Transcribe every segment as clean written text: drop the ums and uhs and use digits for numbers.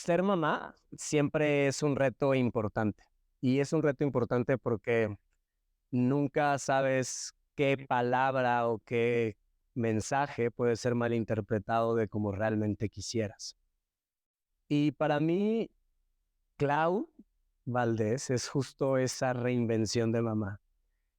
ser mamá siempre es un reto importante. Y es un reto importante porque nunca sabes qué palabra o qué mensaje puede ser malinterpretado de como realmente quisieras. Y para mí, Clau Valdés es justo esa reinvención de mamá.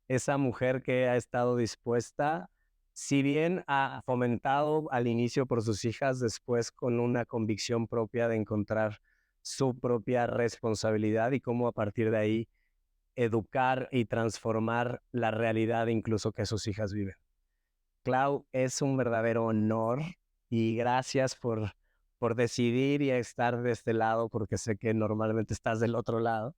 Esa mujer que ha estado dispuesta, si bien ha fomentado al inicio por sus hijas, después con una convicción propia de encontrar su propia responsabilidad y cómo a partir de ahí educar y transformar la realidad incluso que sus hijas viven. Clau, es un verdadero honor y gracias por decidir y estar de este lado, porque sé que normalmente estás del otro lado,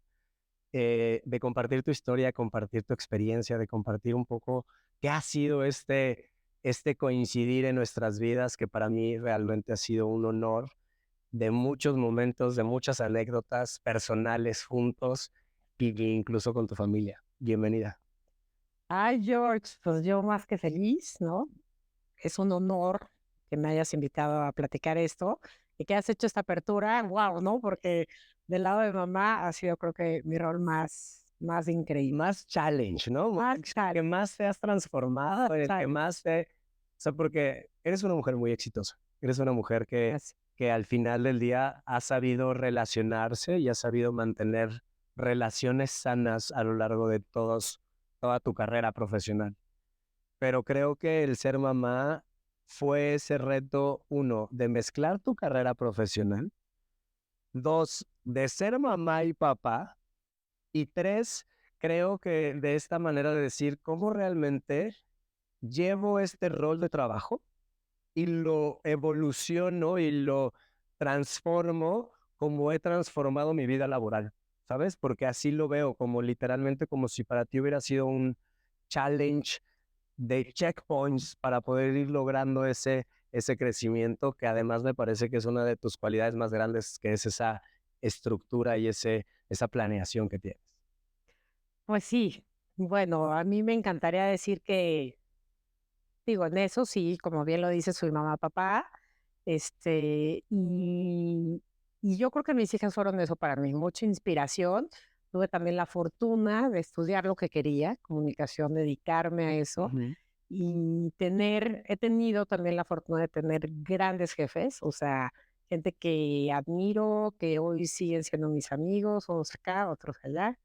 de compartir tu historia, compartir tu experiencia, de compartir un poco qué ha sido este coincidir en nuestras vidas, que para mí realmente ha sido un honor, de muchos momentos, de muchas anécdotas personales juntos y incluso con tu familia. Bienvenida. Ay, George, pues yo más que feliz, ¿no? Es un honor que me hayas invitado a platicar esto y que has hecho esta apertura, wow, ¿no? Porque del lado de mamá ha sido, creo que, mi rol más increíble. Más challenge, ¿no? Más Que challenge. más te has transformado, el que más te... O sea, porque eres una mujer muy exitosa. Eres una mujer Gracias. que al final del día ha sabido relacionarse y ha sabido mantener relaciones sanas a lo largo de toda tu carrera profesional. Pero creo que el ser mamá fue ese reto, uno, de mezclar tu carrera profesional, dos, de ser mamá y papá, y tres, creo que de esta manera de decir cómo realmente llevo este rol de trabajo y lo evoluciono y lo transformo como he transformado mi vida laboral, ¿sabes? Porque así lo veo, como literalmente como si para ti hubiera sido un challenge de checkpoints para poder ir logrando ese crecimiento, que además me parece que es una de tus cualidades más grandes, que es esa estructura y esa planeación que tienes. Pues sí, bueno, a mí me encantaría decir que, digo, en eso sí, como bien lo dice, soy mamá, papá, y yo creo que mis hijas fueron eso para mí, mucha inspiración. Tuve también la fortuna de estudiar lo que quería, comunicación, dedicarme a eso Ujú. y he tenido también la fortuna de tener grandes jefes, o sea, gente que admiro, que hoy siguen siendo mis amigos, unos acá, otros allá.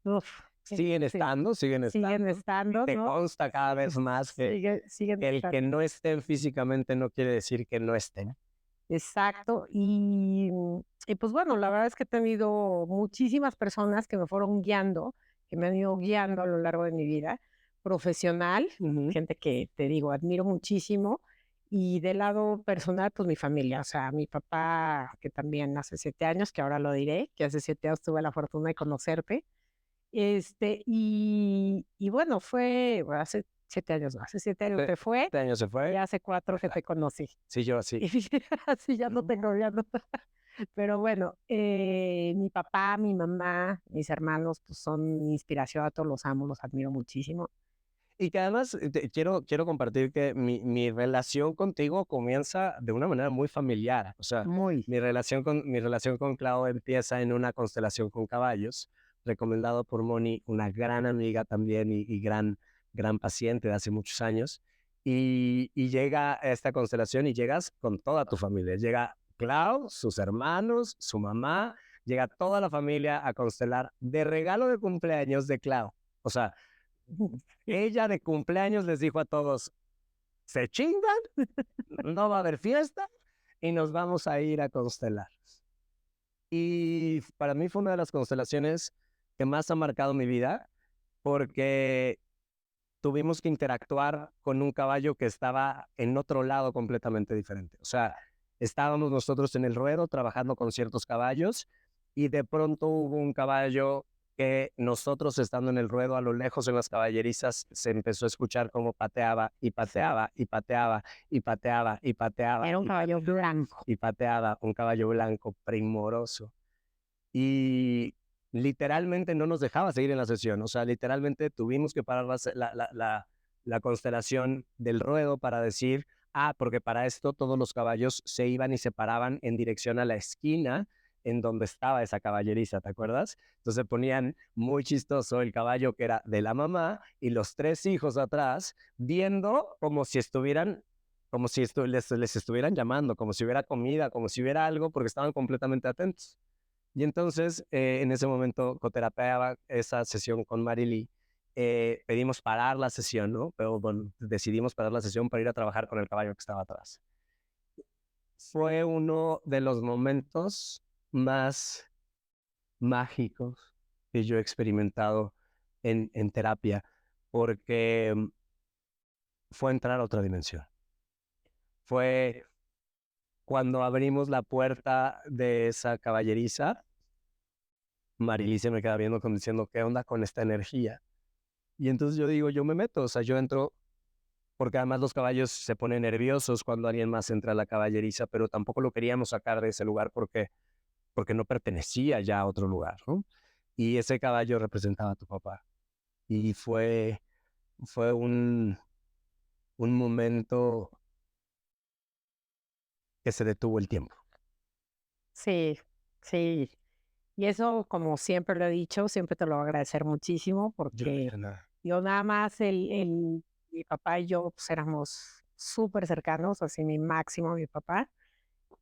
Uf, Siguen sí, estando, siguen siguen estando. estando, Te ¿no? consta cada vez más Siguen que el que estando. no estén físicamente no quiere decir que no estén. Exacto. Y pues bueno, la verdad es que he tenido muchísimas personas que me fueron guiando, que me han ido guiando a lo largo de mi vida profesional, Ujú. gente que te digo, admiro muchísimo. Y del lado personal, pues mi familia, o sea, mi papá, que también hace 7 años, que ahora lo diré, que hace 7 años tuve la fortuna de conocerte. Y bueno, bueno, hace 7 años, no, hace 7 años Este te fue, este año se y fue. hace 4 que te conocí. Sí, yo sí. Y así ya no tengo, ya no. Pero bueno, mi papá, mi mamá, mis hermanos, pues son mi inspiración, a todos los amo, los admiro muchísimo. Y que además quiero compartir que mi relación contigo comienza de una manera muy familiar. O sea, Muy. mi relación con Clau empieza en una constelación con caballos, recomendado por Moni, una gran amiga también y gran paciente de hace muchos años. Y llega a esta constelación y llegas con toda tu familia. Llega Clau, sus hermanos, su mamá, llega toda la familia a constelar de regalo de cumpleaños de Clau. O sea, ella de cumpleaños les dijo a todos, se chingan, no va a haber fiesta y nos vamos a ir a constelar. Y para mí fue una de las constelaciones que más ha marcado mi vida porque tuvimos que interactuar con un caballo que estaba en otro lado completamente diferente. O sea, estábamos nosotros en el ruedo trabajando con ciertos caballos y de pronto hubo un caballo que nosotros estando en el ruedo a lo lejos en las caballerizas se empezó a escuchar cómo pateaba y pateaba y pateaba y pateaba y pateaba Era un caballo blanco. y pateaba un caballo blanco primoroso y literalmente no nos dejaba seguir en la sesión. O sea, literalmente tuvimos que parar la constelación del ruedo para decir, Porque para esto todos los caballos se iban y se paraban en dirección a la esquina en donde estaba esa caballeriza, ¿te acuerdas? Entonces ponían muy chistoso el caballo que era de la mamá y los 3 hijos atrás viendo como si estuvieran, como si les estuvieran llamando, como si hubiera comida, como si hubiera algo, porque estaban completamente atentos. Y entonces, en ese momento, coterapeaba esa sesión con Marily. Pedimos parar la sesión, ¿no? Pero bueno, decidimos parar la sesión para ir a trabajar con el caballo que estaba atrás. Fue uno de los momentos más mágicos que yo he experimentado en terapia, porque fue entrar a otra dimensión. Fue cuando abrimos la puerta de esa caballeriza, Marily se me queda viendo como diciendo, ¿qué onda con esta energía? Y entonces yo digo, yo me meto, o sea, yo entro, porque además los caballos se ponen nerviosos cuando alguien más entra a la caballeriza, pero tampoco lo queríamos sacar de ese lugar porque no pertenecía ya a otro lugar, ¿no? Y ese caballo representaba a tu papá. Y fue un momento que se detuvo el tiempo. Sí, sí. Y eso, como siempre lo he dicho, siempre te lo voy a agradecer muchísimo Yo no porque hice nada. yo nada más, mi papá y yo pues, éramos súper cercanos, así mi máximo, mi papá.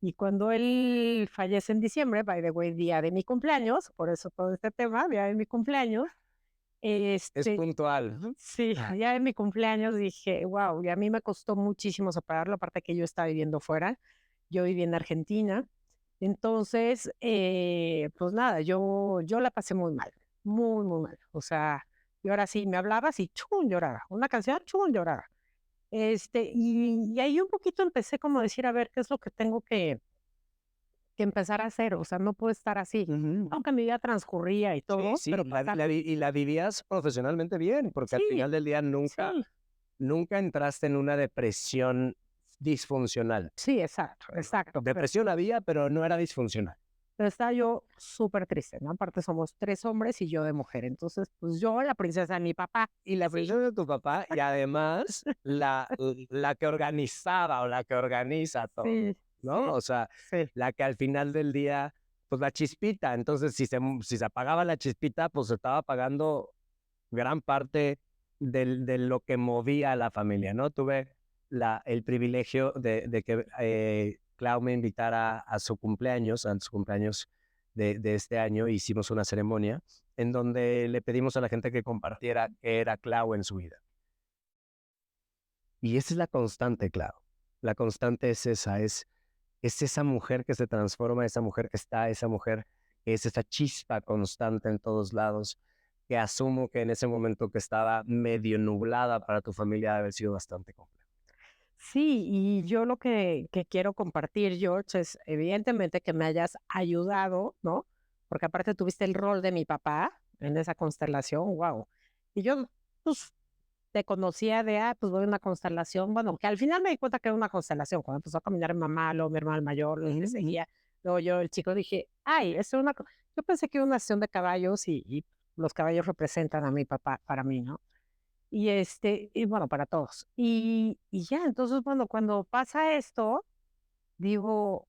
Y cuando él fallece en diciembre, by the way, día de mi cumpleaños, por eso todo este tema, día de mi cumpleaños, Es este, puntual, ¿no? sí, día de mi cumpleaños dije, wow, y a mí me costó muchísimo separarlo, aparte que yo estaba viviendo fuera, yo viví en Argentina, entonces, pues nada, yo la pasé muy mal, muy, muy mal, o sea, y ahora sí, me hablabas y chum, lloraba, una canción, chum, lloraba. Y ahí un poquito empecé como a decir, a ver, ¿qué es lo que tengo que empezar a hacer? O sea, no puedo estar así, Ujú. aunque mi vida transcurría y Sí, todo, sí, pero pasar, y la vivías profesionalmente bien, porque al sí, final del día sí, nunca entraste en una depresión disfuncional. sí, exacto, exacto. Depresión había, pero no era disfuncional. Pero estaba yo súper triste, ¿no? Aparte somos 3 hombres y yo de mujer. Entonces, pues yo, la princesa de mi papá. Y la Sí, princesa de tu papá, y además la que organizaba o la que organiza todo, sí, ¿no? sí, O sea, sí. la que al final del día, pues la chispita. Entonces, si se apagaba la chispita, pues se estaba apagando gran parte de lo que movía a la familia, ¿no? Tuve el privilegio de que Clau me invitara a su cumpleaños de este año. Hicimos una ceremonia en donde le pedimos a la gente que compartiera qué era Clau en su vida. Y esa es la constante, Clau. La constante es esa, es esa mujer que se transforma, esa mujer que está, esa mujer que es esa chispa constante en todos lados, que asumo que en ese momento que estaba medio nublada para tu familia debe haber sido bastante complejo. Sí, y yo lo que quiero compartir, George, es evidentemente que me hayas ayudado, ¿no? Porque aparte tuviste el rol de mi papá en esa constelación, wow. Y yo, pues, te conocía de, pues voy a una constelación, bueno, que al final me di cuenta que era una constelación, cuando empezó a caminar mi mamá, luego mi hermano mayor, luego le seguía, luego yo, el chico, dije, ay, es una, yo pensé que era una sesión de caballos y los caballos representan a mi papá, para mí, ¿no? Y bueno, para todos. Y ya, entonces, bueno, cuando pasa esto, digo,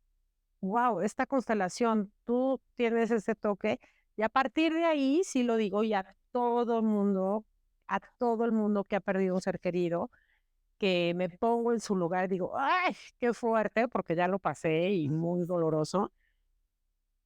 wow, esta constelación, tú tienes ese toque, y a partir de ahí, sí lo digo, y a todo el mundo que ha perdido un ser querido, que me pongo en su lugar, digo, ay, qué fuerte, porque ya lo pasé y muy doloroso.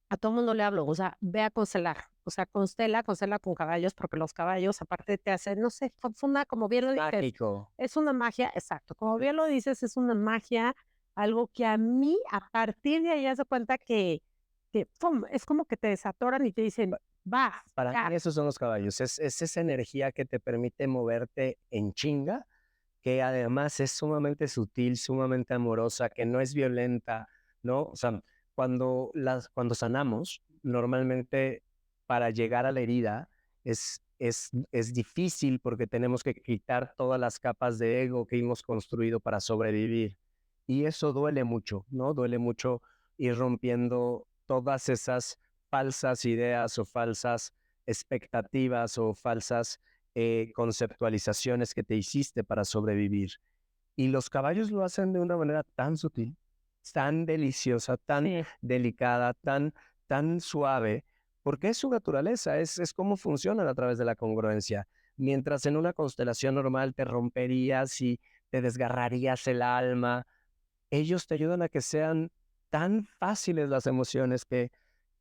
A todo mundo le hablo, o sea, ve a constelar, o sea, constela con caballos, porque los caballos aparte te hacen, no sé, fue como bien lo dices, Mágico. es una magia, exacto, como bien lo dices, es una magia, algo que a mí, a partir de ahí, haz de cuenta que ¡pum!, es como que te desatoran y te dicen, va, Para ya, mí esos son los caballos, es esa energía que te permite moverte en chinga, que además es sumamente sutil, sumamente amorosa, que no es violenta, ¿no? O sea, cuando sanamos, normalmente para llegar a la herida es difícil porque tenemos que quitar todas las capas de ego que hemos construido para sobrevivir. Y eso duele mucho, ¿no? Duele mucho ir rompiendo todas esas falsas ideas o falsas expectativas o falsas conceptualizaciones que te hiciste para sobrevivir. Y los caballos lo hacen de una manera tan sutil, tan deliciosa, tan Sí. delicada, tan suave, porque es su naturaleza, es cómo funcionan a través de la congruencia. Mientras en una constelación normal te romperías y te desgarrarías el alma, ellos te ayudan a que sean tan fáciles las emociones que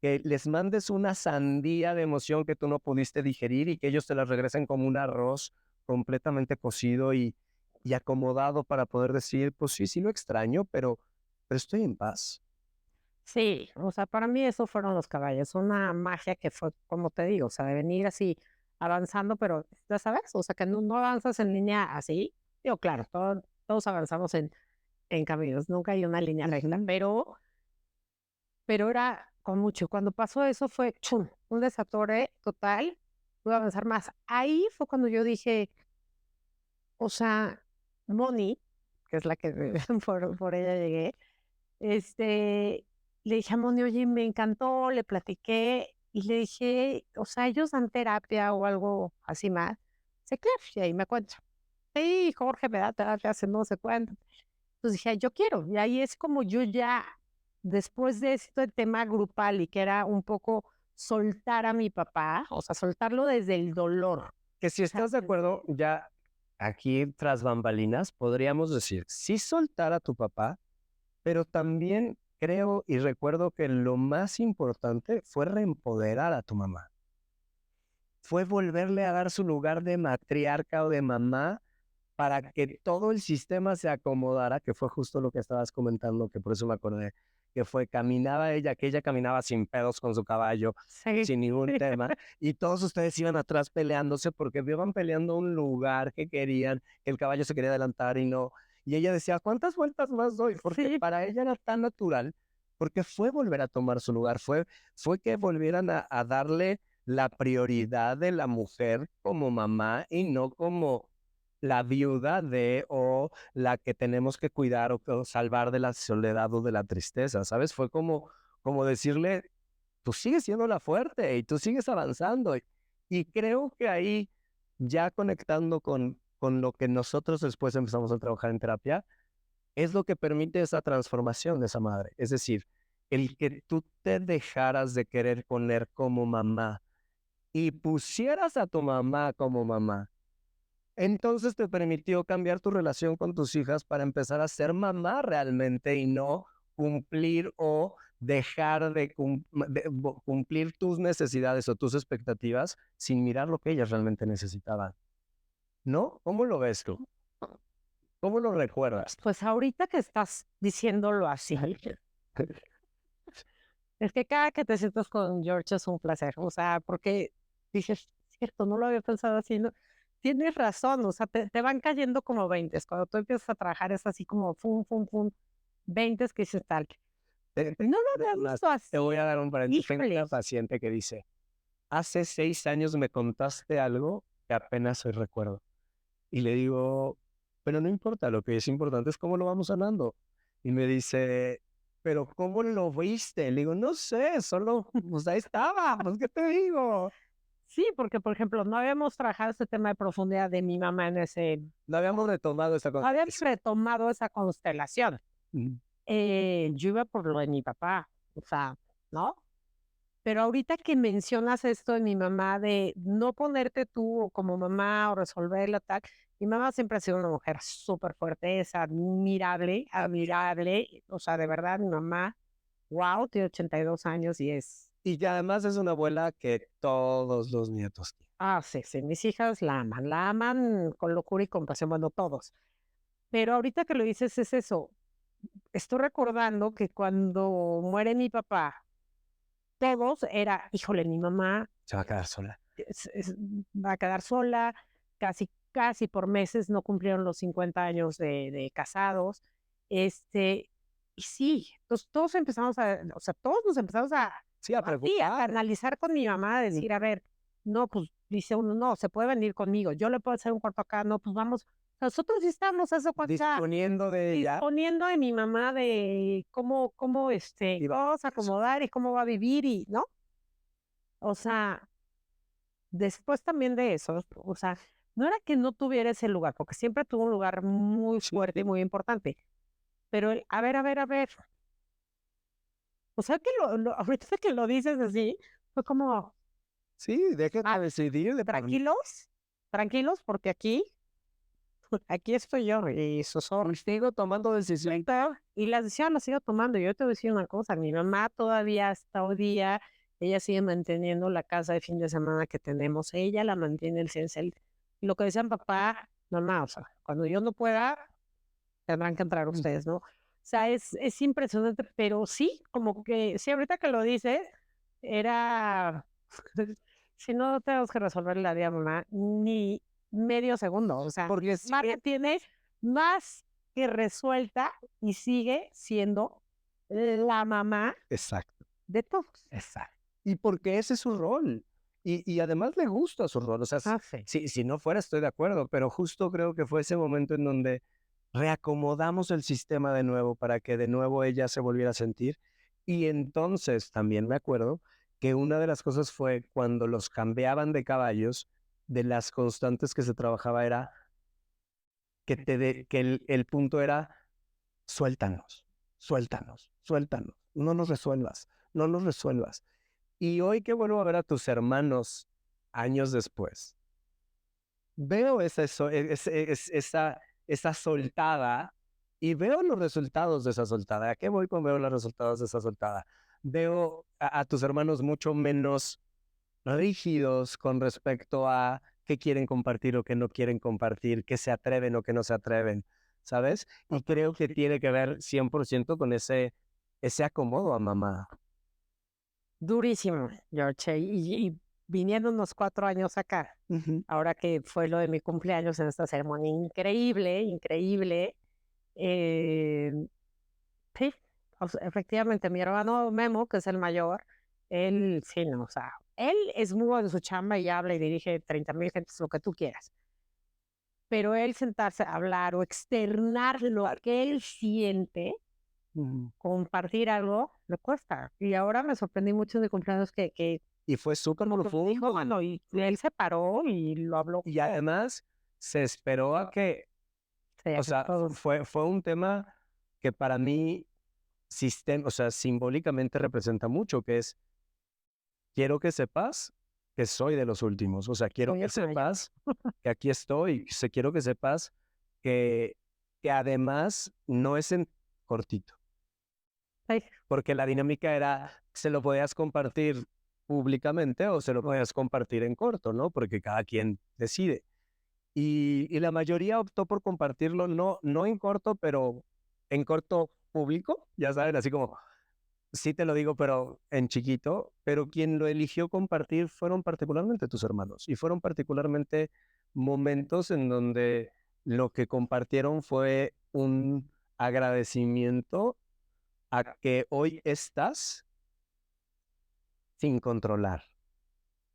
les mandes una sandía de emoción que tú no pudiste digerir y que ellos te las regresen como un arroz completamente cocido y acomodado para poder decir, pues sí, sí lo extraño, pero estoy en paz. Sí, o sea, para mí eso fueron los caballos, una magia que fue, como te digo, o sea, de venir así avanzando, pero ya sabes, o sea, que no avanzas en línea así. Digo, claro, todos avanzamos en caminos, nunca hay una línea recta, pero era con mucho. Cuando pasó eso fue chum, un desatore total, pude avanzar más. Ahí fue cuando yo dije, o sea, Moni, que es la que por ella llegué, le dije a Moni, oye, me encantó, le platiqué y le dije, o sea, ellos dan terapia o algo así más. Sé claro, y ahí me cuenta. Sí, Jorge me da terapia hace no sé cuánto. Entonces dije: "Ay, yo quiero". Y ahí es como yo ya, después de este tema grupal y que era un poco soltar a mi papá, o sea, soltarlo desde el dolor. Que si O sea, estás de acuerdo, ya aquí tras bambalinas podríamos decir, sí soltar a tu papá, pero también creo y recuerdo que lo más importante fue reempoderar a tu mamá. Fue volverle a dar su lugar de matriarca o de mamá para que todo el sistema se acomodara, que fue justo lo que estabas comentando, que por eso me acordé, que fue caminaba ella, que ella caminaba sin pedos con su caballo, sí, sin ningún tema, y todos ustedes iban atrás peleándose porque iban peleando un lugar que querían, que el caballo se quería adelantar y no. Y ella decía, ¿cuántas vueltas más doy? Porque sí, para ella era tan natural, porque fue volver a tomar su lugar, fue que volvieran a darle la prioridad de la mujer como mamá y no como la viuda de o la que tenemos que cuidar o salvar de la soledad o de la tristeza, ¿sabes? Fue como decirle, tú sigues siendo la fuerte y tú sigues avanzando. Y creo que ahí, ya conectando con lo que nosotros después empezamos a trabajar en terapia, es lo que permite esa transformación de esa madre. Es decir, el que tú te dejaras de querer poner como mamá y pusieras a tu mamá como mamá, entonces te permitió cambiar tu relación con tus hijas para empezar a ser mamá realmente y no cumplir o dejar de cumplir tus necesidades o tus expectativas sin mirar lo que ellas realmente necesitaban, ¿no? ¿Cómo lo ves tú? ¿Cómo lo recuerdas? pues ahorita que estás diciéndolo así, es que cada que te sientas con George es un placer, o sea, porque dices: "Cierto, no lo había pensado así", ¿no? Tienes razón, o sea, te van cayendo como veintes, cuando tú empiezas a trabajar es así como fum, fum, fum, veintes que dices tal, Te, te- no lo había más, visto te voy a así, dar un paréntesis. Tengo una híjole, paciente que dice, hace 6 años me contaste algo que apenas hoy recuerdo. Y le digo, pero no importa, lo que es importante es cómo lo vamos sanando. Y me dice, pero ¿cómo lo viste? Le digo, no sé, solo, pues ahí estaba, pues ¿qué te digo? sí, porque, por ejemplo, no habíamos trabajado este tema de profundidad de mi mamá en ese No habíamos retomado esa no habíamos conversación. retomado esa constelación, Mm. yo iba por lo de mi papá, o sea, ¿no? Pero ahorita que mencionas esto de mi mamá, de no ponerte tú como mamá o resolverlo tal, mi mamá siempre ha sido una mujer súper fuerte, es admirable, admirable, o sea, de verdad, mi mamá, wow, tiene 82 años y es, Y ya además es una abuela que todos los nietos quieren. sí, sí, mis hijas la aman con locura y compasión, bueno, todos. Pero ahorita que lo dices es eso, estoy recordando que cuando muere mi papá, todos era, híjole, mi mamá Se va a quedar sola. va a quedar sola, casi por meses no cumplieron los 50 años de casados. Y sí, entonces todos empezamos o sea, todos nos empezamos Sí, a sí, a preocupar. analizar con mi mamá, a decir, a ver, no, pues dice uno, no, se puede venir conmigo, yo le puedo hacer un cuarto acá, no, pues vamos, nosotros sí estamos eso, o sea, Disponiendo de ella. disponiendo de mi mamá de cómo, Y va. vamos a acomodar y cómo va a vivir y, ¿no? O sea, después también de eso, o sea, no era que no tuviera ese lugar, porque siempre tuvo un lugar muy fuerte y muy importante, pero a ver, o sea que ahorita que lo dices así, fue como, Sí, déjate decidir de tranquilos, tranquilos, porque aquí estoy yo y sigo tomando decisiones. y las decisiones las sigo tomando. Yo te voy a decir una cosa, mi mamá todavía hasta hoy día, ella sigue manteniendo la casa de fin de semana que tenemos, ella la mantiene el ciencial. Lo que decían papá, mamá, o sea, cuando yo no pueda, tendrán que entrar ustedes, ¿no? O sea, es impresionante, pero sí, como que, sí, ahorita que lo dices, era, si no tenemos que resolver la vida, mamá, ni medio segundo, o sea, Porque Marta tiene más que resuelta y sigue siendo la mamá exacto, de todos. exacto. Y porque ese es su rol. Y además le gusta su rol. O sea, Sí. si no fuera, estoy de acuerdo, pero justo creo que fue ese momento en donde reacomodamos el sistema de nuevo para que de nuevo ella se volviera a sentir. Y entonces también me acuerdo que una de las cosas fue cuando los cambiaban de caballos, de las constantes que se trabajaba era que el punto era suéltanos, suéltanos, suéltanos, no nos resuelvas, no nos resuelvas. Y hoy que vuelvo a ver a tus hermanos años después, veo esa soltada y veo los resultados de esa soltada. ¿A qué voy con veo los resultados de esa soltada? Veo a tus hermanos mucho menos rígidos con respecto a qué quieren compartir o qué no quieren compartir, qué se atreven o qué no se atreven, ¿sabes? Y creo que tiene que ver 100% con ese acomodo a mamá. Durísimo, George, y viniendo unos 4 años acá, Ujú. ahora que fue lo de mi cumpleaños en esta ceremonia increíble, increíble. eh, sí, efectivamente, mi hermano Memo, que es el mayor, él sí, no, o sea, él es muy bueno en su chamba y habla y dirige 30,000 gentes, lo que tú quieras. Pero él sentarse a hablar o externar lo que él siente, Ujú. compartir algo, le cuesta. Y ahora me sorprendí mucho de cumpleaños que Y fue súper como que dijo, profundo. bueno, y él se paró y lo habló. Y además se esperó a que, Sí, o sea, todos. fue un tema que para mí, o sea, simbólicamente representa mucho, que es, quiero que sepas que soy de los últimos, o sea, quiero Soy que el mayor. sepas que aquí estoy, quiero que sepas que, que además no es en cortito, Sí, porque la dinámica era, se lo podías compartir públicamente o se lo podías compartir en corto, ¿no? Porque cada quien decide. Y la mayoría optó por compartirlo, no en corto, pero en corto público, ya saben, así como, sí te lo digo, pero en chiquito, pero quien lo eligió compartir fueron particularmente tus hermanos y fueron particularmente momentos en donde lo que compartieron fue un agradecimiento a que hoy estás sin controlar,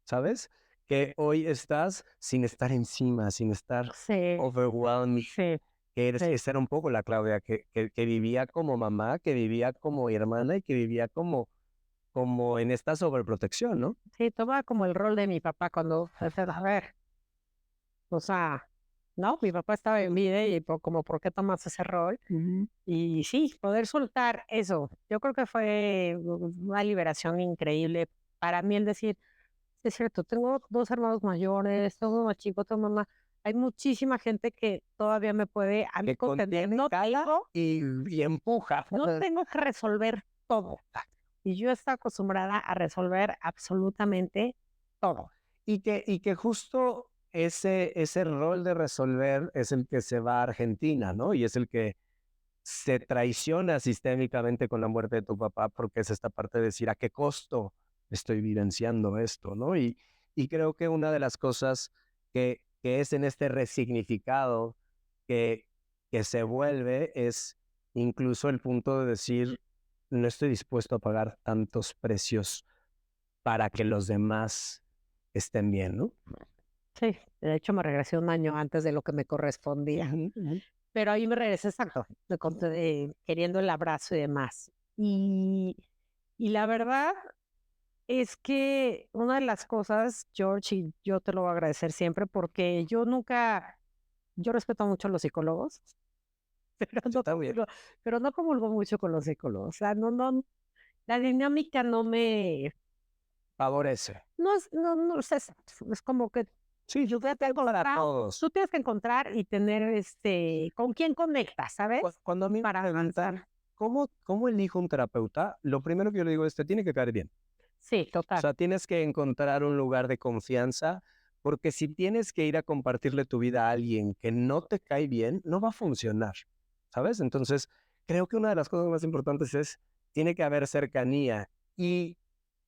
¿sabes? Que hoy estás sin estar encima, sin estar sí, overwhelmed, sí, que sí. esa era un poco la Claudia, que vivía como mamá, que vivía como hermana y que vivía como en esta sobreprotección, ¿no? Sí, toma como el rol de mi papá cuando, a ver, o sea, no, mi papá estaba en vida y como, ¿por qué tomas ese rol? Ujú. Y sí, poder soltar eso, yo creo que fue una liberación increíble para mí el decir, "Sí, es cierto, tengo 2 hermanos mayores, tengo uno más chico, tengo mamá, hay muchísima gente que todavía me puede a mí Que contener, contiene, no cala tengo, y empuja. no tengo que resolver todo. Y yo estoy acostumbrada a resolver absolutamente todo. Y que justo ese rol de resolver es el que se va a Argentina, ¿no? Y es el que se traiciona sistémicamente con la muerte de tu papá, porque es esta parte de decir a qué costo estoy vivenciando esto, ¿no? Y creo que una de las cosas que es en este resignificado que, que se vuelve es incluso el punto de decir, no estoy dispuesto a pagar tantos precios para que los demás estén bien, ¿no? Sí, de hecho me regresé un año antes de lo que me correspondía, Ujú, ujú. pero ahí me regresé exacto, queriendo el abrazo y demás. Y la verdad, Es que una de las cosas, George, y yo te lo voy a agradecer siempre, porque yo respeto mucho a los psicólogos, pero Yo también. pero no comulgo mucho con los psicólogos. O sea, la dinámica Favorece. no es exacto. Es como que Sí, yo creo que algo para todos. tú tienes que encontrar y tener con quién conectas, ¿sabes? Cuando a mí me Para preguntan, avanzar. ¿cómo elijo un terapeuta? Lo primero que yo le digo es, te tiene que caer bien. Sí, O total. sea, tienes que encontrar un lugar de confianza, porque si tienes que ir a compartirle tu vida a alguien que no te cae bien, no va a funcionar, ¿sabes? Entonces, creo que una de las cosas más importantes es, tiene que haber cercanía. Y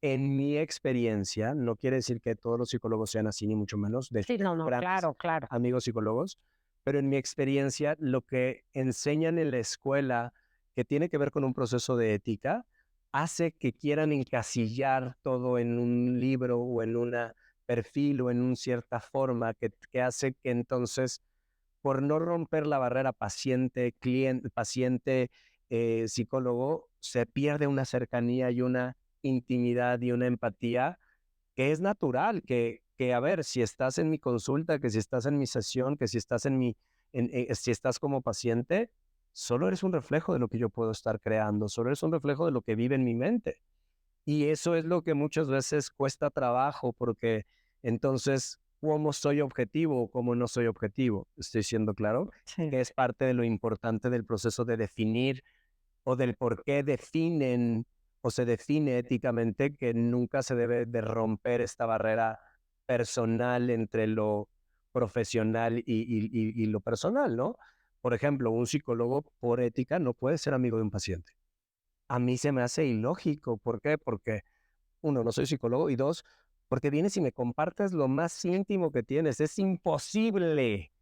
en mi experiencia, no quiere decir que todos los psicólogos sean así, ni mucho menos. De hecho, Sí, tengo no, grandes claro, claro. amigos psicólogos, pero en mi experiencia, lo que enseñan en la escuela que tiene que ver con un proceso de ética, hace que quieran encasillar todo en un libro o en un perfil o en una cierta forma que hace que entonces, por no romper la barrera paciente, cliente, paciente, psicólogo, se pierde una cercanía y una intimidad y una empatía que es natural, que a ver, si estás en mi consulta, que si estás en mi sesión, que si estás si estás como paciente, solo eres un reflejo de lo que yo puedo estar creando, solo eres un reflejo de lo que vive en mi mente. Y eso es lo que muchas veces cuesta trabajo, porque entonces, ¿cómo soy objetivo o cómo no soy objetivo? Estoy siendo claro, Sí. que es parte de lo importante del proceso de definir o del por qué definen o se define éticamente que nunca se debe de romper esta barrera personal entre lo profesional y lo personal, ¿no? Por ejemplo, un psicólogo por ética no puede ser amigo de un paciente. A mí se me hace ilógico. ¿Por qué? Porque, uno, no soy psicólogo y dos, porque vienes y me compartes lo más íntimo que tienes. Es imposible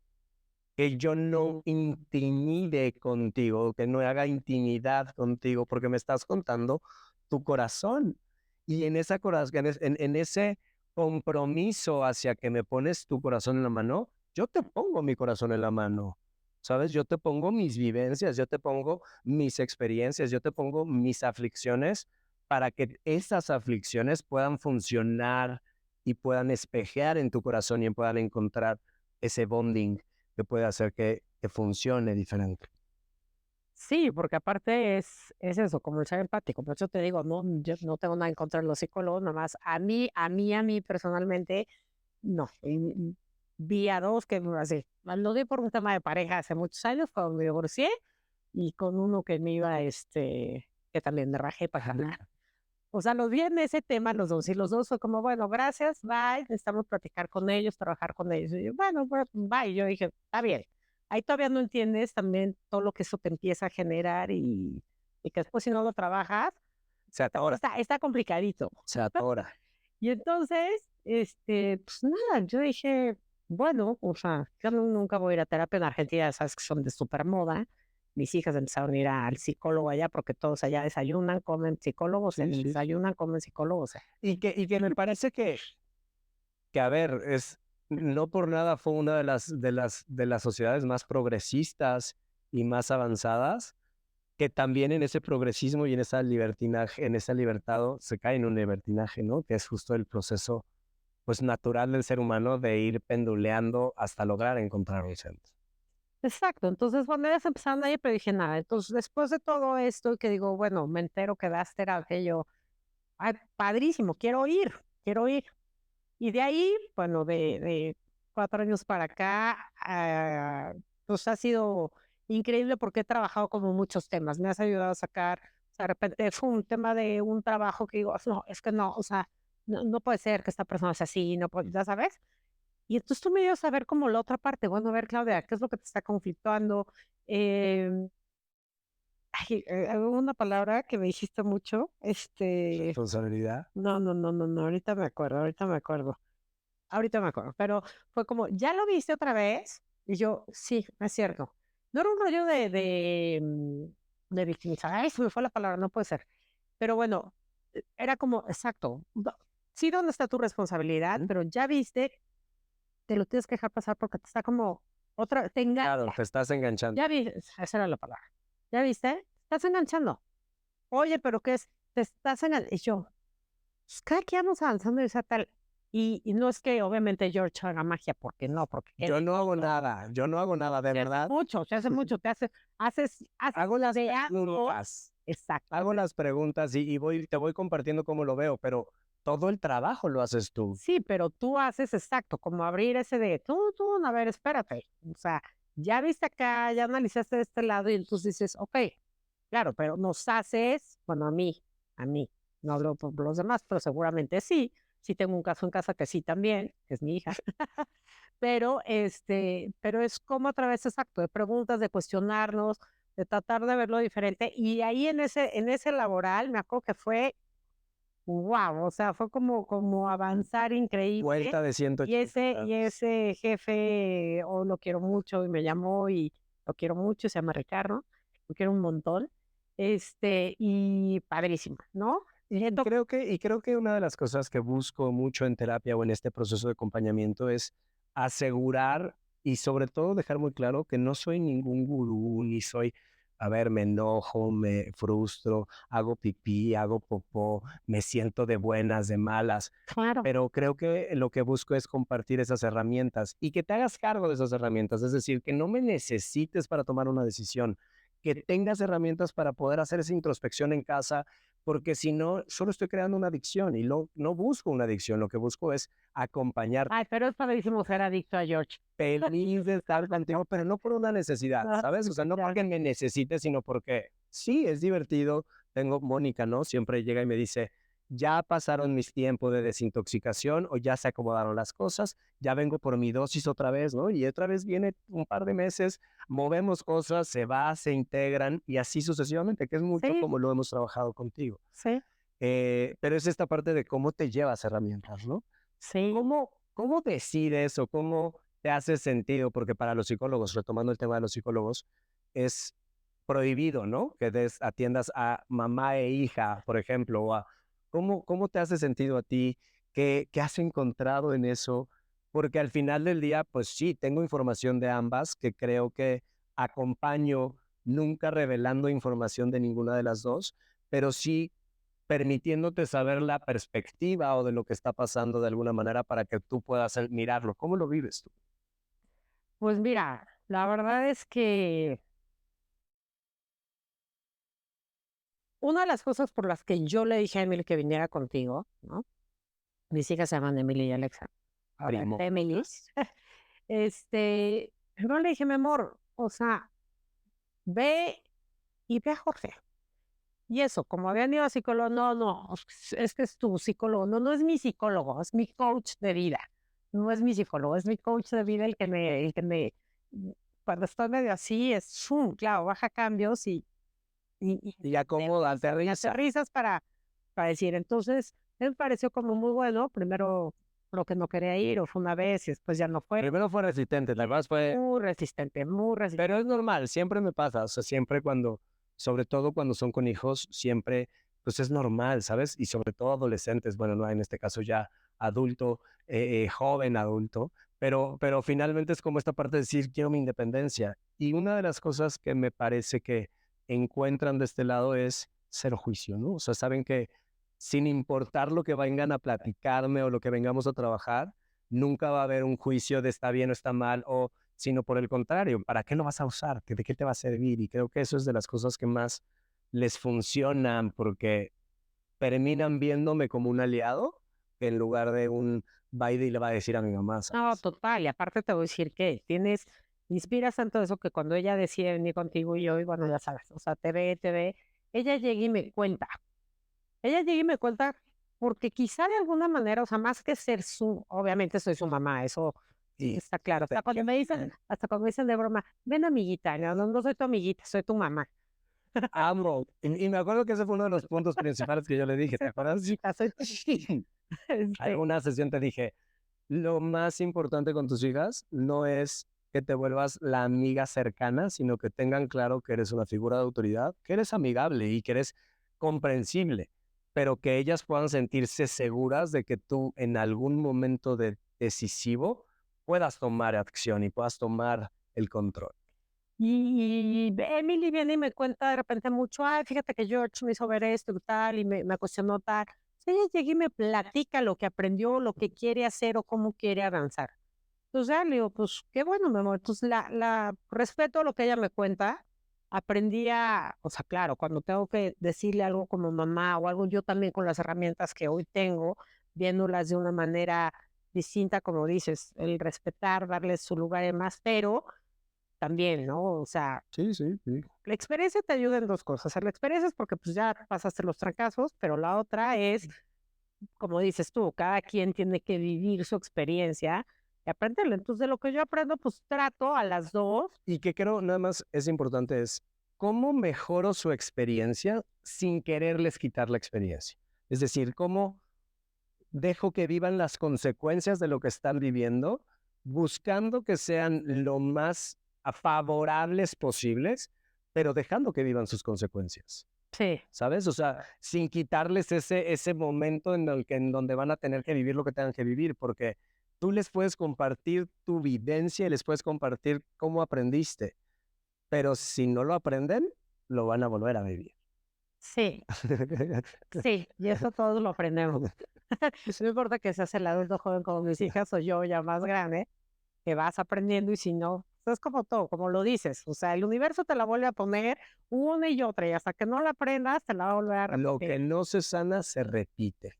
que yo no intimide contigo, que no haga intimidad contigo, porque me estás contando tu corazón. Y en, esa en ese compromiso hacia que me pones tu corazón en la mano, yo te pongo mi corazón en la mano. ¿Sabes? Yo te pongo mis vivencias, yo te pongo mis experiencias, yo te pongo mis aflicciones para que esas aflicciones puedan funcionar y puedan espejear en tu corazón y puedan encontrar ese bonding que puede hacer que funcione diferente. Sí, porque aparte es eso, como el ser empático. Por eso te digo, no, yo no tengo nada en contra de los psicólogos, nomás a mí personalmente, no. Vi a dos que así, lo di por un tema de pareja hace muchos años, cuando me divorcié, y con uno que me iba, que también me rajé para ganar. O sea, los vi en ese tema, los dos, y los dos fue como, bueno, gracias, bye, necesitamos platicar con ellos, trabajar con ellos. Y yo, bueno, pues, bye. Yo dije, está bien. Ahí todavía no entiendes también todo lo que eso te empieza a generar y que después si no lo trabajas, Se atora, está complicadito. se atora. Y entonces, pues nada, yo dije, bueno, o sea, yo nunca voy a ir a terapia en Argentina, sabes que son de súper moda. Mis hijas empezaron a ir al psicólogo allá porque todos allá desayunan, comen psicólogos, Sí, sí. desayunan, comen psicólogos. Y que me parece que, a ver, no por nada fue una de las sociedades más progresistas y más avanzadas, que también en ese progresismo y en esa libertinaje, en ese libertado, se cae en un libertinaje, ¿no? Que es justo el proceso, pues, natural del ser humano de ir penduleando hasta lograr encontrar un centro. Exacto, entonces bueno, ellas empezaron ahí, pero dije nada. Entonces, después de todo esto, que digo, bueno, me entero que das terapia, yo, ay, padrísimo, quiero ir, quiero ir. Y de ahí, bueno, de 4 años para acá, pues ha sido increíble porque he trabajado como muchos temas. Me has ayudado a sacar, o sea, de repente fue un tema de un trabajo que digo, no, es que no, o sea, no puede ser que esta persona sea así, no puede, ya sabes. Y entonces tú me dio a saber como la otra parte. Bueno, a ver, Claudia, ¿qué es lo que te está conflictuando? Em, una palabra que me dijiste mucho, Responsabilidad. no, ahorita me acuerdo, pero fue como, ¿ya lo viste otra vez? Y yo, sí, es cierto. No era un rollo de victimizar, ay, se me fue la palabra, no puede ser. Pero bueno, era como, exacto, sí, ¿dónde está tu responsabilidad? ¿Mm? Pero ya viste, te lo tienes que dejar pasar porque te está como, te Claro, engancha. te estás enganchando. Ya viste, esa era la palabra. ¿Ya viste? Estás enganchando. Oye, pero ¿qué es? Te estás enganchando. Y yo, pues, cada que vamos avanzando y esa tal. Y no es que obviamente George haga magia, porque no, porque él Yo no hago nada, de se hace verdad. mucho, se hace mucho, haces Hago las de algo. preguntas, Exacto. hago las preguntas y te voy compartiendo cómo lo veo, pero todo el trabajo lo haces tú. Sí, pero tú haces exacto, como abrir ese de tú, a ver, espérate. O sea, ya viste acá, ya analizaste de este lado y entonces dices, ok, claro, pero nos haces, bueno, a mí, no hablo por los demás, pero seguramente sí. Sí tengo un caso en casa que sí también, que es mi hija, pero pero es como a través exacto de preguntas, de cuestionarnos, de tratar de verlo diferente. Y ahí en ese laboral, me acuerdo que fue wow, o sea, fue como avanzar increíble. Vuelta de 180 Y grados. ese jefe, oh, lo quiero mucho, y me llamó, y lo quiero mucho, se llama Ricardo, lo quiero un montón, y padrísimo, ¿no? Siento Y creo que una de las cosas que busco mucho en terapia o en este proceso de acompañamiento es asegurar y sobre todo dejar muy claro que no soy ningún gurú, ni soy, a ver, me enojo, me frustro, hago pipí, hago popó, me siento de buenas, de malas, claro. pero creo que lo que busco es compartir esas herramientas y que te hagas cargo de esas herramientas, es decir, que no me necesites para tomar una decisión, que tengas herramientas para poder hacer esa introspección en casa, porque si no, solo estoy creando una adicción y no busco una adicción, lo que busco es acompañarte, Ay, pero es padrísimo ser adicto a George. feliz de estar contigo, pero no por una necesidad, Ah, ¿sabes? O sea, no ya. porque me necesites, sino porque sí, es divertido. Tengo Mónica, ¿no? Siempre llega y me dice, ya pasaron mis tiempos de desintoxicación o ya se acomodaron las cosas, ya vengo por mi dosis otra vez, ¿no? Y otra vez viene un par de meses, movemos cosas, se va, se integran y así sucesivamente, que es mucho Sí, como lo hemos trabajado contigo. sí, Pero es esta parte de cómo te llevas herramientas, ¿no? sí. ¿Cómo decides o cómo te hace sentido? Porque para los psicólogos, retomando el tema de los psicólogos, es prohibido, ¿no? Que atiendas a mamá e hija, por ejemplo, ¿cómo te hace sentido a ti? ¿Qué has encontrado en eso? Porque al final del día, pues sí, tengo información de ambas que creo que acompaño, nunca revelando información de ninguna de las dos, pero sí permitiéndote saber la perspectiva o de lo que está pasando de alguna manera para que tú puedas mirarlo. ¿Cómo lo vives tú? Pues mira, la verdad es que una de las cosas por las que yo le dije a Emily que viniera contigo, ¿no? Mis hijas se llaman Emily y Alexa. Ahora, Primo. Emily. Pero le dije, mi amor, o sea, ve y ve a Jorge. Y eso, como habían ido a psicólogo, no, es que es tu psicólogo. No, no es mi psicólogo, es mi coach de vida. No es mi psicólogo, es mi coach de vida cuando estoy medio así, es, claro, baja cambios y Y acomoda, me aterriza. aterrizas para decir. Entonces, él me pareció como muy bueno. Primero, lo que no quería ir, o fue una vez, y después ya no fue. Primero fue resistente, la verdad fue, Muy resistente, muy resistente. pero es normal, siempre me pasa, o sea, siempre cuando, sobre todo cuando son con hijos, siempre, pues es normal, ¿sabes? Y sobre todo adolescentes, bueno, no en este caso ya adulto, joven adulto, pero finalmente es como esta parte de decir, quiero mi independencia. Y una de las cosas que me parece que encuentran de este lado es cero juicio, ¿no? O sea, saben que sin importar lo que vengan a platicarme o lo que vengamos a trabajar, nunca va a haber un juicio de está bien o está mal, o sino por el contrario, ¿para qué lo vas a usar? ¿De qué te va a servir? Y creo que eso es de las cosas que más les funcionan porque terminan viéndome como un aliado en lugar de un va y le va a decir a mi mamá, No, ¿sabes? total. Y aparte te voy a decir que inspiras tanto eso que cuando ella decide venir contigo y yo, y bueno, ya sabes, o sea, te ve, ella llega y me cuenta. Ella llega y me cuenta porque quizá de alguna manera, o sea, más que ser obviamente soy su mamá, eso Y está claro. Hasta cuando me dicen de broma, ven amiguita, no soy tu amiguita, soy tu mamá. amo. Y me acuerdo que ese fue uno de los puntos principales que yo le dije, ¿te Soy tu acuerdas? amiguita, soy tu En una sesión te dije, lo más importante con tus hijas no es que te vuelvas la amiga cercana, sino que tengan claro que eres una figura de autoridad, que eres amigable y que eres comprensible, pero que ellas puedan sentirse seguras de que tú en algún momento decisivo puedas tomar acción y puedas tomar el control. Y Emily viene y me cuenta de repente mucho, ay, fíjate que George me hizo ver esto y tal, y me cuestionó tal. ella llega y me platica lo que aprendió, lo que quiere hacer o cómo quiere avanzar. Entonces ya le digo, pues qué bueno, mi amor. Entonces la respeto lo que ella me cuenta. Aprendí o sea, claro, cuando tengo que decirle algo como mamá o algo, yo también con las herramientas que hoy tengo, viéndolas de una manera distinta, como dices, el respetar, darles su lugar y más, pero también, ¿no? O sea, Sí, sí, sí. la experiencia te ayuda en dos cosas. La experiencia es porque pues ya pasaste los trancazos, pero la otra es, como dices tú, cada quien tiene que vivir su experiencia y aprenderlo. Entonces, de lo que yo aprendo, pues trato a las dos. Y que creo nada más es importante es, ¿cómo mejoro su experiencia sin quererles quitar la experiencia? Es decir, ¿cómo dejo que vivan las consecuencias de lo que están viviendo, buscando que sean lo más favorables posibles, pero dejando que vivan sus consecuencias? Sí, ¿Sabes? O sea, sin quitarles ese momento en donde van a tener que vivir lo que tengan que vivir, porque tú les puedes compartir tu vivencia y les puedes compartir cómo aprendiste, pero si no lo aprenden, lo van a volver a vivir. sí, sí, y eso todos lo aprendemos. No importa que seas el adulto joven como mis hijas o yo ya más grande, que vas aprendiendo y si no, pues es como todo, como lo dices. O sea, el universo te la vuelve a poner una y otra y hasta que no la aprendas te la va a volver a Lo repetir. que no se sana se repite.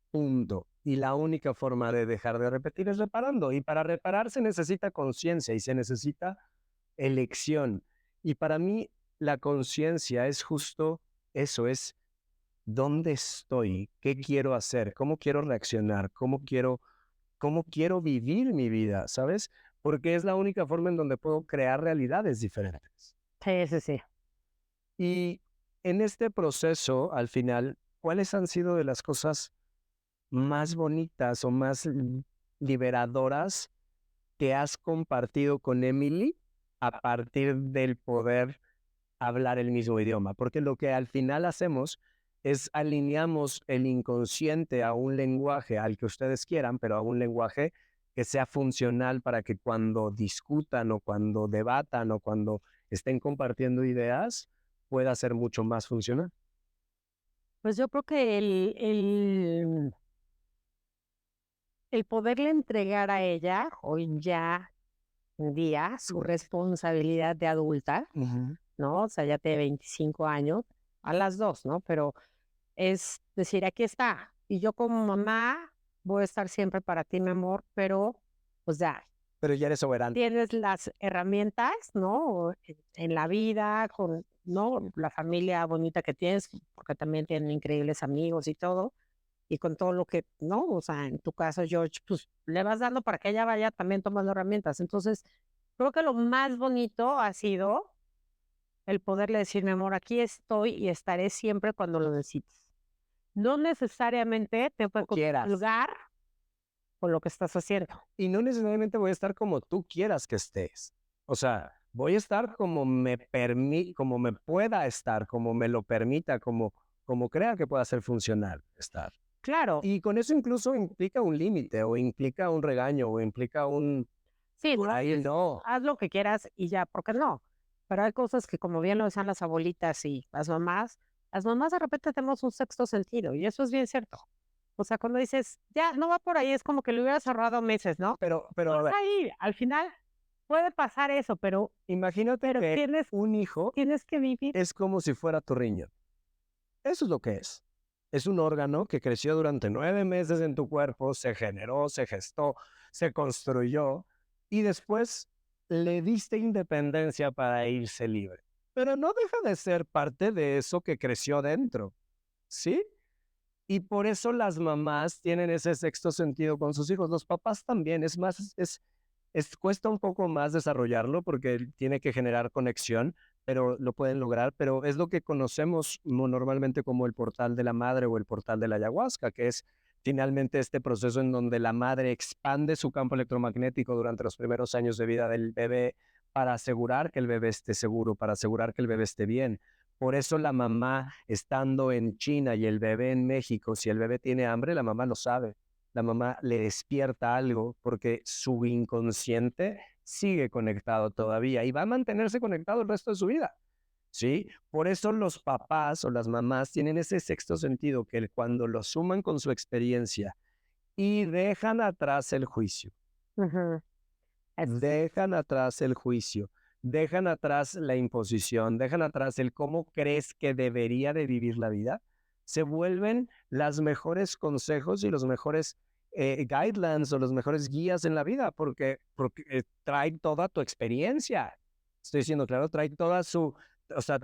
Punto. Y la única forma de dejar de repetir es reparando. Y para reparar se necesita conciencia y se necesita elección. Y para mí la conciencia es justo eso, es dónde estoy, qué quiero hacer, cómo quiero reaccionar, cómo quiero vivir mi vida, ¿sabes? Porque es la única forma en donde puedo crear realidades diferentes. Sí, sí, sí. Y en este proceso, al final, ¿cuáles han sido de las cosas más bonitas o más liberadoras que has compartido con Emily a partir del poder hablar el mismo idioma? Porque lo que al final hacemos es alineamos el inconsciente a un lenguaje al que ustedes quieran, pero a un lenguaje que sea funcional para que cuando discutan o cuando debatan o cuando estén compartiendo ideas pueda ser mucho más funcional. Pues yo creo que el poderle entregar a ella hoy ya en día su responsabilidad de adulta, Ujú. ¿no? O sea, ya tiene 25 años, a las dos, ¿no? Pero es decir, aquí está. Y yo como mamá voy a estar siempre para ti, mi amor, pero pues ya, Pero ya eres soberano. tienes las herramientas, ¿no? En la vida, con, ¿no? La familia bonita que tienes, porque también tienen increíbles amigos y todo, y con todo lo que, ¿no? O sea, en tu caso, George, pues le vas dando para que ella vaya también tomando herramientas. Entonces, creo que lo más bonito ha sido el poderle decir, mi amor, aquí estoy y estaré siempre cuando lo necesites. No necesariamente te puede Quieras. colgar con lo que estás haciendo. Y no necesariamente voy a estar como tú quieras que estés. O sea, voy a estar como me pueda estar, como me lo permita, como crea que pueda ser funcional estar. Claro, Y con eso incluso implica un límite, o implica un regaño, o implica un, sí, por ahí no. haz lo que quieras y ya, ¿por qué no? Pero hay cosas que, como bien lo decían las abuelitas y las mamás de repente tenemos un sexto sentido y eso es bien cierto. O sea, cuando dices, ya, no va por ahí, es como que lo hubieras ahorrado meses, ¿no? Pero a Vas ver, ahí, al final puede pasar eso, imagínate pero que un hijo tienes que vivir. es como si fuera tu riñón. Eso es lo que es. Es un órgano que creció durante 9 meses en tu cuerpo, se generó, se gestó, se construyó y después le diste independencia para irse libre. Pero no deja de ser parte de eso que creció dentro, ¿sí? Y por eso las mamás tienen ese sexto sentido con sus hijos. Los papás también. Es más, cuesta un poco más desarrollarlo porque tiene que generar conexión, pero lo pueden lograr. Pero es lo que conocemos normalmente como el portal de la madre o el portal de la ayahuasca, que es finalmente este proceso en donde la madre expande su campo electromagnético durante los primeros años de vida del bebé para asegurar que el bebé esté seguro, para asegurar que el bebé esté bien. Por eso la mamá estando en China y el bebé en México, si el bebé tiene hambre, la mamá lo sabe. La mamá le despierta algo porque su inconsciente sigue conectado todavía y va a mantenerse conectado el resto de su vida. ¿sí? Por eso los papás o las mamás tienen ese sexto sentido que cuando lo suman con su experiencia y dejan atrás el juicio, Ujú. dejan atrás el juicio, dejan atrás la imposición, dejan atrás el cómo crees que debería de vivir la vida, se vuelven los mejores consejos y los mejores guidelines o los mejores guías en la vida, porque trae toda tu experiencia. Estoy diciendo, claro, trae toda su, o sea,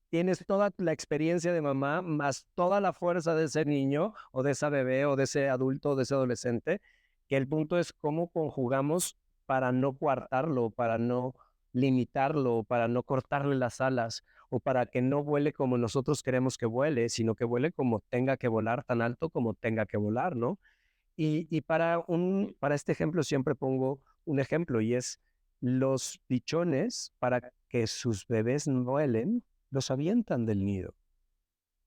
tienes toda la experiencia de mamá más toda la fuerza de ese niño o de esa bebé o de ese adulto o de ese adolescente, que el punto es cómo conjugamos para no coartarlo, para no limitarlo, para no cortarle las alas o para que no vuele como nosotros queremos que vuele, sino que vuele como tenga que volar, tan alto como tenga que volar, ¿no? Y para este ejemplo siempre pongo un ejemplo y es los pichones, para que sus bebés no vuelen, los avientan del nido.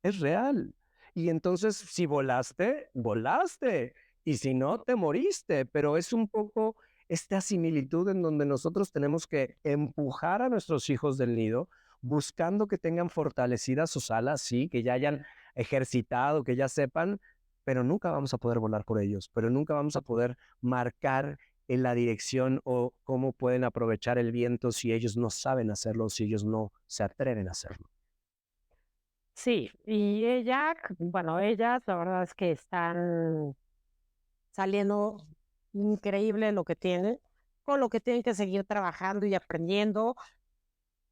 Es real. Y entonces, si volaste, volaste. Y si no, te moriste. Pero es un poco esta similitud en donde nosotros tenemos que empujar a nuestros hijos del nido, buscando que tengan fortalecidas sus alas, sí, que ya hayan ejercitado, que ya sepan, pero nunca vamos a poder volar por ellos, pero nunca vamos a poder marcar en la dirección o cómo pueden aprovechar el viento si ellos no saben hacerlo, si ellos no se atreven a hacerlo. Sí, y bueno, ellas la verdad es que están saliendo increíble lo que tienen, con lo que tienen que seguir trabajando y aprendiendo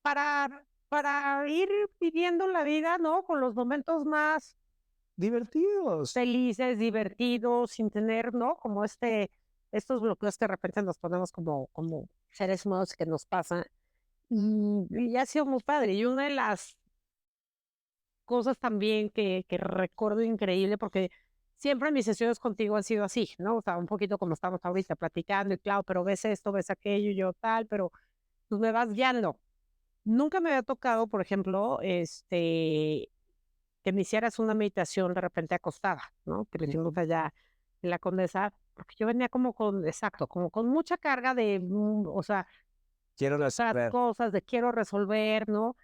para ir viviendo la vida, ¿no? Con los momentos más Divertidos. felices, divertidos, sin tener, ¿no? Como estos bloqueos que de repente nos ponemos como seres humanos que nos pasan. Y ha sido muy padre. Y una de las cosas también que recuerdo increíble, porque siempre mis sesiones contigo han sido así, ¿no? O sea, un poquito como estamos ahorita platicando, y claro, pero ves esto, ves aquello, y yo tal, pero tú me vas guiando. Nunca me había tocado, por ejemplo, que me hicieras una meditación de repente acostada, ¿no? Que le hicimos allá en la Condesa, porque yo venía como con, exacto, como con mucha carga de, o sea, Quiero las resolver. cosas de quiero resolver, ¿no?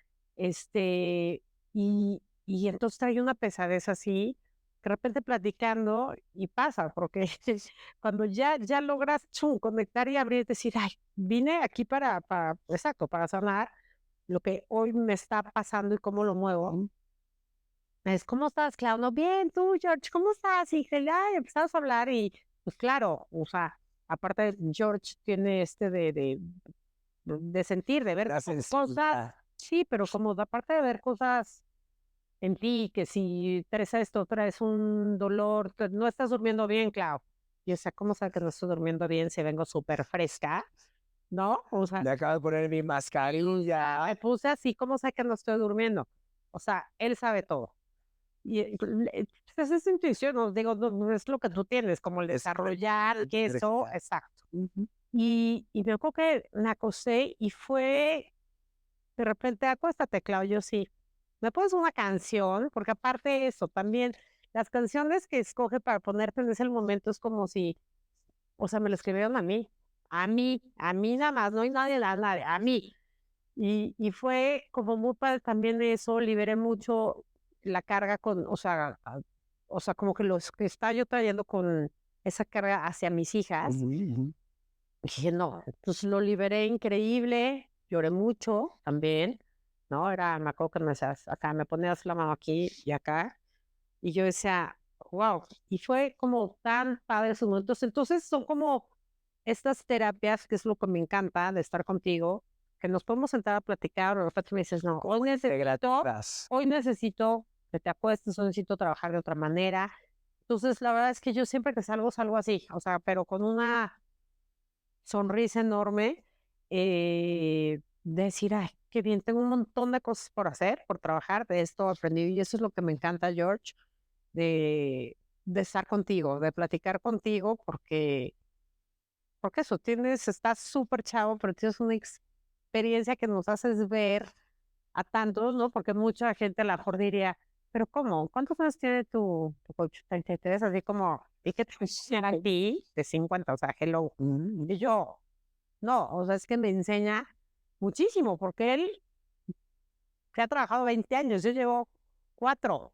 Y entonces trae una pesadez así, de repente platicando y pasa, porque cuando ya logras conectar y abrir, decir, ay, vine aquí exacto, para sanar lo que hoy me está pasando y cómo lo muevo. Es, ¿cómo estás, Claudio? Bien, tú, George, ¿cómo estás? Y dije, ay, empezamos a hablar y, pues claro, o sea, aparte George tiene de sentir, de ver La cosas, sensibilidad. sí, pero como aparte de ver cosas en ti, que si traes esto, traes un dolor, no estás durmiendo bien, Clau. Y o sea, ¿cómo sabe que no estoy durmiendo bien si vengo súper fresca? ¿No? O sea, Me acabo de poner mi mascarilla. me puse así, ¿cómo sabe que no estoy durmiendo? O sea, él sabe todo. Y pues, es intuición, no digo, no es lo que tú tienes, como el Es desarrollar eso, energía. exacto. Ujú. Y me acuerdo que me acosté y fue de repente, acuéstate, Clau, yo sí. ¿Me pones una canción? Porque aparte de eso, también las canciones que escoge para ponerte en ese momento es como si, o sea, me lo escribieron a mí nada más, no hay nadie, a mí. Y fue como muy padre también de eso, liberé mucho la carga con, o sea, como que los que está yo trayendo con esa carga hacia mis hijas. Ujú, ujú. Dije, no, pues lo liberé increíble, lloré mucho también, ¿no? Me acuerdo que me decías, acá, me ponías la mano aquí y acá, y yo decía, wow, y fue como tan padre esos momentos. Entonces son como estas terapias, que es lo que me encanta de estar contigo, que nos podemos sentar a platicar, o de repente me dices, no, Integrativas. hoy necesito que te acuestes, hoy necesito trabajar de otra manera. Entonces, la verdad es que yo siempre que salgo así, o sea, pero con una sonrisa enorme, de decir, ay, qué bien, tengo un montón de cosas por hacer, por trabajar, de esto aprendí, y eso es lo que me encanta, George, de estar contigo, de platicar contigo, porque eso, estás súper chavo, pero tienes una experiencia que nos haces ver a tantos, ¿no? Porque mucha gente a lo mejor diría, pero ¿cómo? ¿Cuántos años tiene tu coach? 33, así como, ¿y qué te enseñan a ti? De 50, o sea, hello. Y yo, no, o sea, es que me enseña muchísimo, porque él que ha trabajado 20 años, yo llevo 4. O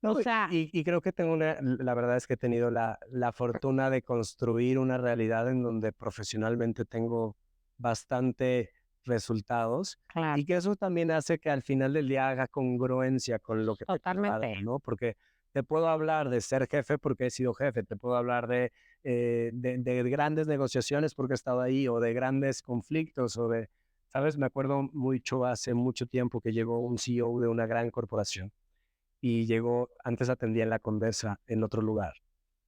No, sea, y creo que tengo la verdad es que he tenido la fortuna de construir una realidad en donde profesionalmente tengo bastante resultados claro, y que eso también hace que al final del día haga congruencia con lo que te comparto, totalmente. ¿no? Porque te puedo hablar de ser jefe porque he sido jefe, te puedo hablar de grandes negociaciones porque he estado ahí o de grandes conflictos o de, ¿sabes? Me acuerdo mucho hace mucho tiempo que llegó un CEO de una gran corporación y llegó, antes atendía en la Condesa, en otro lugar,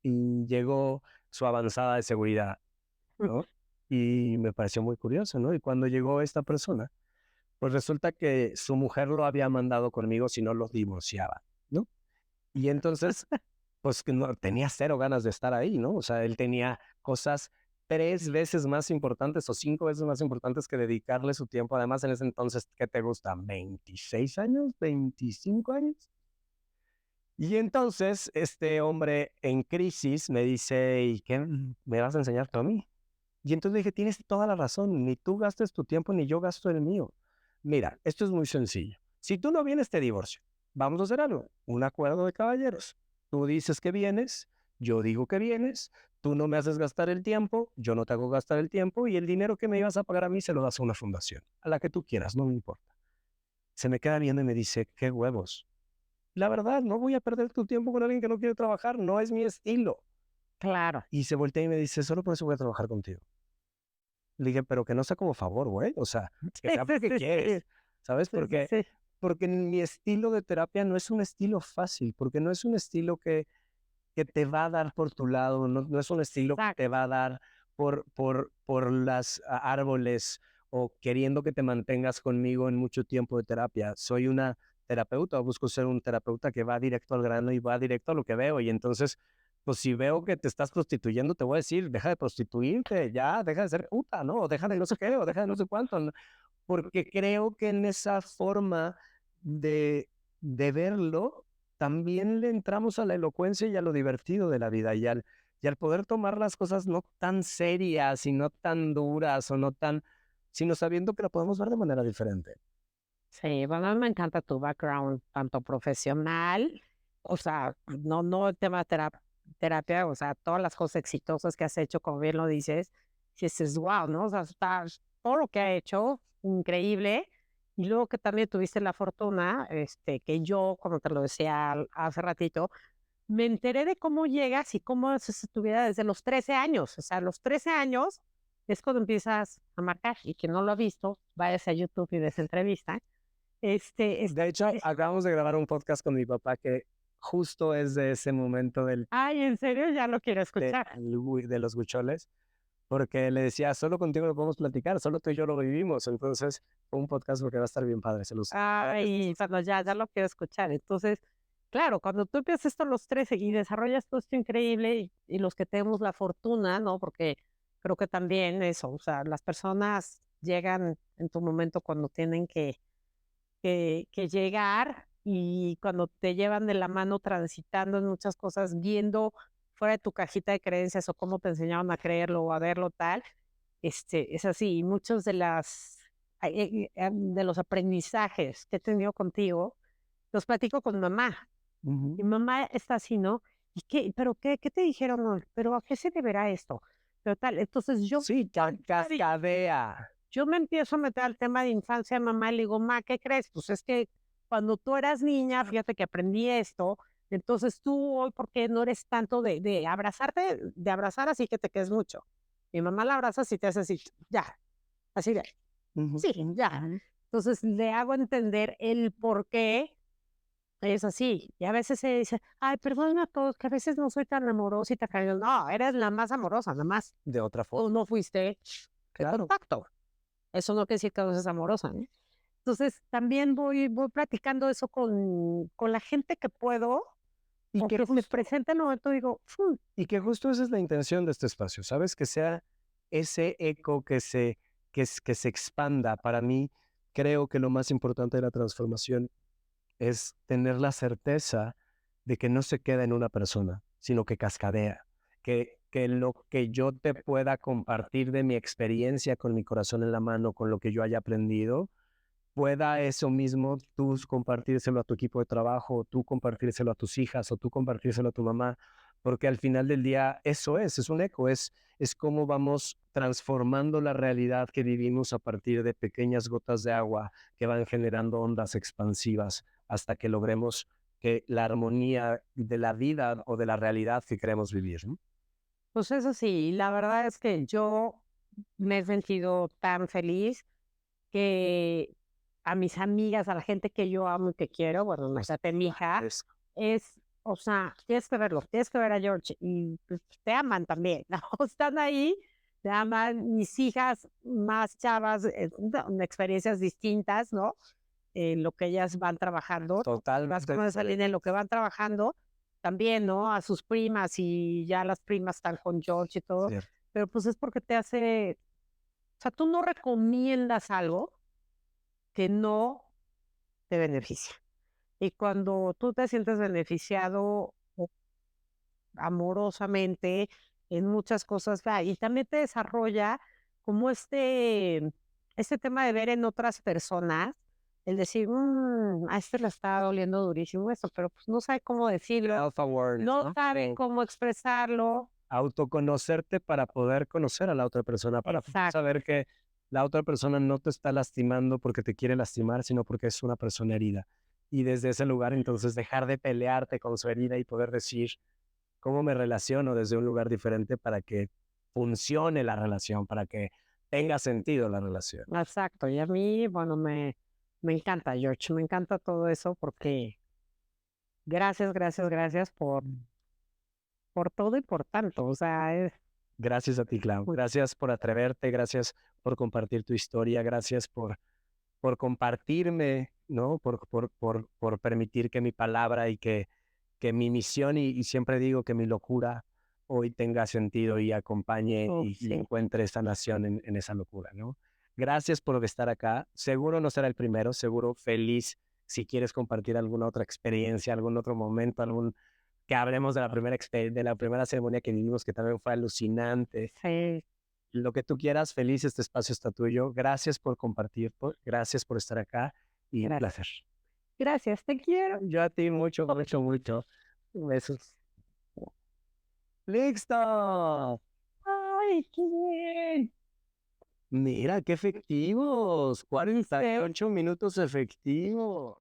y llegó su avanzada de seguridad, ¿no? Y me pareció muy curioso, ¿no? Y cuando llegó esta persona, pues resulta que su mujer lo había mandado conmigo si no los divorciaba, ¿no? Y entonces, pues que no, tenía cero ganas de estar ahí, ¿no? O sea, él tenía cosas 3 veces más importantes o 5 veces más importantes que dedicarle su tiempo. Además, en ese entonces, ¿qué te gusta? ¿26 años? ¿25 años? Y entonces este hombre en crisis me dice, ¿y qué me vas a enseñar tú a mí? Y entonces le dije, tienes toda la razón, ni tú gastes tu tiempo ni yo gasto el mío. Mira, esto es muy sencillo. Si tú no vienes, te divorcio. Vamos a hacer algo, un acuerdo de caballeros. Tú dices que vienes, yo digo que vienes, tú no me haces gastar el tiempo, yo no te hago gastar el tiempo y el dinero que me ibas a pagar a mí se lo das a una fundación, a la que tú quieras, no me importa. Se me queda viendo y me dice, qué huevos. La verdad, no voy a perder tu tiempo con alguien que no quiere trabajar, no es mi estilo. Claro. Y se voltea y me dice, solo por eso voy a trabajar contigo. Le dije, pero que no sea como favor, güey, o sea, que Sí, sea sí, porque sí, sí. quieres, ¿sabes? Sí, sí, sí. Porque mi estilo de terapia no es un estilo fácil, porque no es un estilo que te va a dar por tu lado, no, no es un estilo que te Exacto. va a dar por las árboles o queriendo que te mantengas conmigo en mucho tiempo de terapia. Soy una terapeuta, busco ser un terapeuta que va directo al grano y va directo a lo que veo. Y entonces, pues si veo que te estás prostituyendo, te voy a decir, deja de prostituirte, ya, deja de ser puta, ¿no? O deja de no sé qué, o deja de no sé cuánto, ¿no? Porque creo que en esa forma de verlo, también le entramos a la elocuencia y a lo divertido de la vida y al poder tomar las cosas no tan serias y no tan duras o no tan, sino sabiendo que lo podemos ver de manera diferente. Sí, bueno, a mí me encanta tu background, tanto profesional, o sea, no el tema terapia, o sea, todas las cosas exitosas que has hecho, como bien lo dices, y dices, wow, ¿no? O sea, está todo lo que ha hecho, increíble. Y luego que también tuviste la fortuna, que yo, como te lo decía hace ratito, me enteré de cómo llegas y cómo haces tu vida desde los 13 años. O sea, a los 13 años es cuando empiezas a marcar. Y quien no lo ha visto, váyase a YouTube y ves entrevista. De hecho, Es acabamos de grabar un podcast con mi papá que justo es de ese momento ay, ¿en serio? Ya lo quiero escuchar. de los huicholes, porque le decía, solo contigo lo podemos platicar, solo tú y yo lo vivimos. Entonces, fue un podcast porque va a estar bien padre, se los Ay, bueno, ya lo quiero escuchar. Entonces, claro, cuando tú empiezas esto a los 13 y desarrollas todo esto increíble y los que tenemos la fortuna, ¿no? Porque creo que también eso, o sea, las personas llegan en tu momento cuando tienen que llegar y cuando te llevan de la mano transitando en muchas cosas, viendo fuera de tu cajita de creencias o cómo te enseñaron a creerlo o a verlo tal, es así. Y muchos de los aprendizajes que he tenido contigo, los platico con mamá. Ujú. Mi mamá está así, ¿no? ¿Y qué? ¿Pero qué te dijeron hoy? ¿Pero a qué se deberá esto? Pero tal, entonces Sí, cascadea. yo me empiezo a meter al tema de infancia, mamá, y le digo, ma, ¿qué crees? Pues es que cuando tú eras niña, fíjate que aprendí esto, entonces tú hoy, ¿por qué no eres tanto de abrazarte, de abrazar así que te quedes mucho? Mi mamá la abraza y te hace así, ya, así de, Ujú. sí, ya. Entonces le hago entender el por qué es así. Y a veces se dice, ay, perdóname a todos, que a veces no soy tan amorosa y tan cariñosa. No, eres la más amorosa, nada más. De otra Tú forma, no fuiste de claro. contacto. Eso no quiere decir que no seas amorosa, ¿no? Entonces, también voy platicando eso con la gente que puedo, Y o que que me justo, presenta en el momento, digo, y que justo esa es la intención de este espacio, ¿sabes? Que sea ese eco que se expanda. Para mí, creo que lo más importante de la transformación es tener la certeza de que no se queda en una persona, sino que cascadea. Que lo que yo te pueda compartir de mi experiencia con mi corazón en la mano, con lo que yo haya aprendido, pueda eso mismo tú compartírselo a tu equipo de trabajo, o tú compartírselo a tus hijas, o tú compartírselo a tu mamá, porque al final del día eso es un eco, es cómo vamos transformando la realidad que vivimos a partir de pequeñas gotas de agua que van generando ondas expansivas hasta que logremos que la armonía de la vida o de la realidad que queremos vivir, ¿no? Pues eso sí, la verdad es que yo me he sentido tan feliz que a mis amigas, a la gente que yo amo y que quiero, bueno, Pues, imagínate, mi hija, es es, o sea, tienes que verlo, tienes que ver a George y pues, te aman también, ¿no? Están ahí, te aman, mis hijas más chavas, en experiencias distintas, ¿no? En lo que ellas van trabajando, más totalmente como esa línea, en lo que van trabajando, también, ¿no? A sus primas y ya las primas están con George y todo, cierto. pero pues es porque te hace, o sea, tú no recomiendas algo que no te beneficia. Y cuando tú te sientes beneficiado amorosamente en muchas cosas, y también te desarrolla como este tema de ver en otras personas, el decir, a este le está doliendo durísimo esto, pero pues no sabe cómo decirlo, Self-awareness, no ¿no? sabe Sí. cómo expresarlo. Autoconocerte para poder conocer a la otra persona, para Exacto, saber que la otra persona no te está lastimando porque te quiere lastimar, sino porque es una persona herida. Y desde ese lugar, entonces, dejar de pelearte con su herida y poder decir, ¿cómo me relaciono desde un lugar diferente para que funcione la relación, para que tenga sentido la relación? exacto. Y a mí, bueno, me encanta, George, me encanta todo eso porque gracias, gracias, gracias por todo y por tanto. O sea, Gracias a ti, Clau. muy Gracias por atreverte, gracias por compartir tu historia, gracias por compartirme, ¿no? Por permitir que mi palabra y que mi misión, y siempre digo que mi locura hoy tenga sentido y acompañe y sí. encuentre sanación en esa locura, ¿no? Gracias por estar acá. Seguro no será el primero, seguro feliz si quieres compartir alguna otra experiencia, algún otro momento, que hablemos de la de la primera ceremonia que vivimos, que también fue alucinante. Sí, Lo que tú quieras, feliz, este espacio está tuyo. Gracias por compartir, gracias por estar acá y un gracias. placer. Gracias, te quiero. Yo a ti mucho, mucho, mucho. Besos. ¡Listo! Ay, qué bien. Mira, qué efectivos. ¿Viste? 48 minutos efectivos.